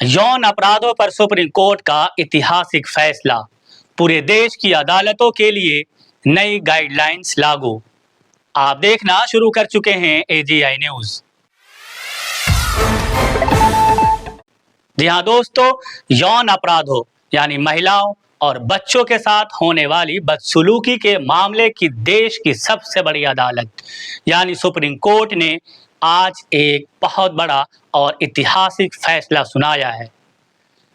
यौन अपराधों पर सुप्रीम कोर्ट का ऐतिहासिक फैसला, पूरे देश की अदालतों के लिए नई गाइडलाइंस लागू। आप देखना शुरू कर चुके हैं AGI न्यूज। जी हाँ दोस्तों, यौन अपराधों यानी महिलाओं और बच्चों के साथ होने वाली बदसलूकी के मामले की देश की सबसे बड़ी अदालत यानी सुप्रीम कोर्ट ने आज एक बहुत बड़ा और ऐतिहासिक फैसला सुनाया है।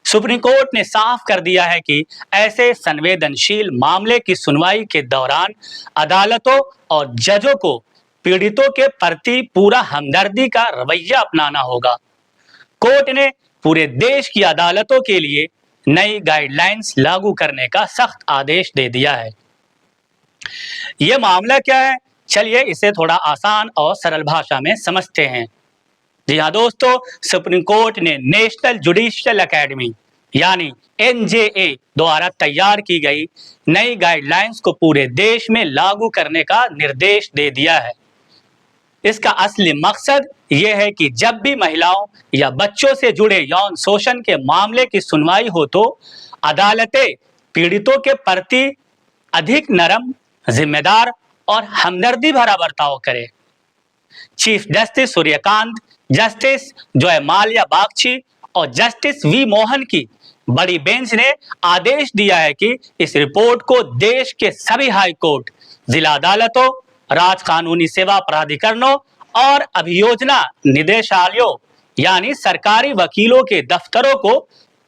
सुप्रीम कोर्ट ने साफ कर दिया है कि ऐसे संवेदनशील मामले की सुनवाई के दौरान अदालतों और जजों को पीड़ितों के प्रति पूरा हमदर्दी का रवैया अपनाना होगा। कोर्ट ने पूरे देश की अदालतों के लिए नई गाइडलाइंस लागू करने का सख्त आदेश दे दिया है। यह मामला क्या है, चलिए इसे थोड़ा आसान और सरल भाषा में समझते हैं। जी हाँ दोस्तों, सुप्रीम कोर्ट ने नेशनल जुडिशियल एकेडमी यानी NJA द्वारा तैयार की गई नई गाइडलाइंस को पूरे देश में लागू करने का निर्देश दे दिया है। इसका असली मकसद ये है कि जब भी महिलाओं या बच्चों से जुड़े यौन शोषण के मामले की सुनवाई हो तो अदालतें पीड़ितों के प्रति अधिक नरम, जिम्मेदार और हमदर्दी भरा बर्ताव करें। Chief justice Suryakant, justice Joymalya Bagchi और जस्टिस V मोहन की बड़ी बेंच ने आदेश दिया है कि इस रिपोर्ट को देश के सभी हाई कोर्ट, जिला अदालतों, राज्य कानूनी सेवा प्राधिकरणों और अभियोजना निदेशालयों यानी सरकारी वकीलों के दफ्तरों को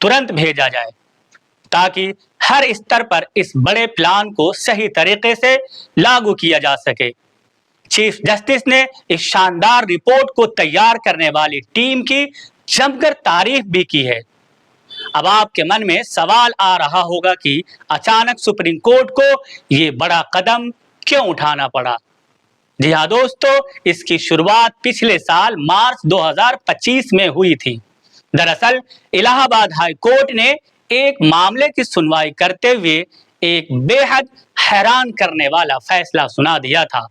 तुरंत भेजा जाए ताकि हर स्तर पर इस बड़े प्लान को सही तरीके से लागू किया जा सके। चीफ जस्टिस ने इस शानदार रिपोर्ट को तैयार करने वाली टीम की जमकर तारीफ भी की है। अब आपके मन में सवाल आ रहा होगा कि अचानक सुप्रीम कोर्ट को ये बड़ा कदम क्यों उठाना पड़ा। जी हाँ दोस्तों, इसकी शुरुआत पिछले साल मार्च 2025 में हुई थी। दरअसल इलाहाबाद हाई कोर्ट ने एक मामले की सुनवाई करते हुए एक बेहद हैरान करने वाला फैसला सुना दिया था।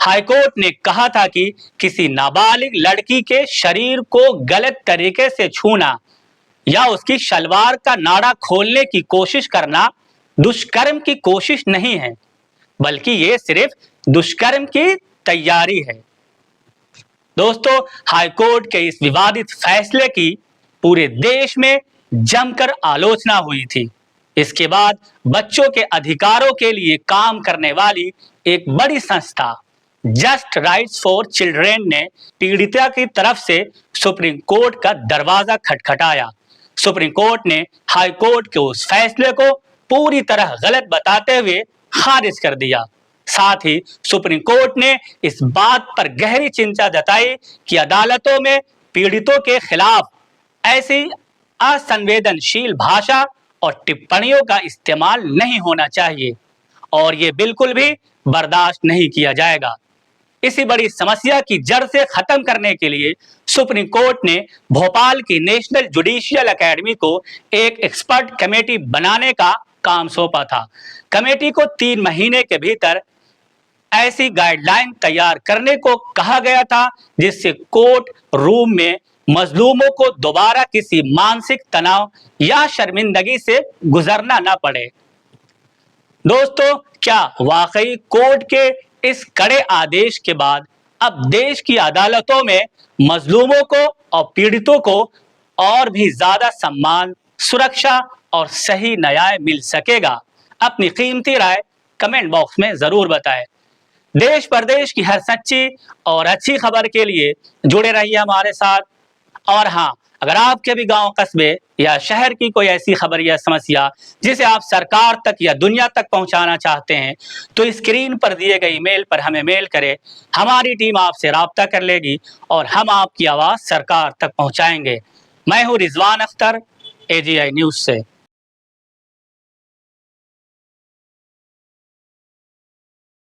हाईकोर्ट ने कहा था कि किसी नाबालिग लड़की के शरीर को गलत तरीके से छूना या उसकी शलवार का नाड़ा खोलने की कोशिश करना दुष्कर्म की कोशिश नहीं है, बल्कि ये सिर्फ दुष्कर्म की तैयारी है। दोस्तों, हाईकोर्ट के इस विवादित फैसले की पूरे देश में जमकर आलोचना हुई थी। इसके बाद बच्चों के अधिकारों के लिए काम करने वाली एक बड़ी संस्था जस्ट राइट्स फॉर चिल्ड्रेन ने पीड़िता की तरफ से सुप्रीम कोर्ट का दरवाजा खटखटाया। सुप्रीम कोर्ट ने हाई कोर्ट के उस फैसले को पूरी तरह गलत बताते हुए खारिज कर दिया। साथ ही सुप्रीम कोर्ट ने इस बात पर गहरी चिंता जताई कि अदालतों में पीड़ितों के खिलाफ ऐसी असंवेदनशील भाषा और टिप्पणियों का इस्तेमाल नहीं होना चाहिए और ये बिल्कुल भी बर्दाश्त नहीं किया जाएगा। इसी बड़ी समस्या की जड़ से खत्म करने के लिए सुप्रीम कोर्ट ने भोपाल की नेशनल जुडिशियल एकेडमी को एक एक्सपर्ट कमेटी बनाने का काम सौंपा था। कमेटी को 3 महीने के भीतर ऐसी गाइडलाइन तैयार करने को कहा गया था जिससे कोर्ट रूम में मजलूमों को दोबारा किसी मानसिक तनाव या शर्मिंदगी से गुजरना ना पड़े। दोस्तों, क्या वाकई कोर्ट के इस कड़े आदेश के बाद अब देश की अदालतों में मजलूमों को और पीड़ितों को और भी ज्यादा सम्मान, सुरक्षा और सही न्याय मिल सकेगा? अपनी कीमती राय कमेंट बॉक्स में जरूर बताएं। देश प्रदेश की हर सच्ची और अच्छी खबर के लिए जुड़े रहिए हमारे साथ। और हाँ, अगर आपके भी गांव, कस्बे या शहर की कोई ऐसी खबर या समस्या जिसे आप सरकार तक या दुनिया तक पहुंचाना चाहते हैं तो स्क्रीन पर दिए गए ईमेल पर हमें मेल करें। हमारी टीम आपसे राब्ता कर लेगी और हम आपकी आवाज़ सरकार तक पहुंचाएंगे। मैं हूं रिजवान अख्तर, AGI न्यूज़ से।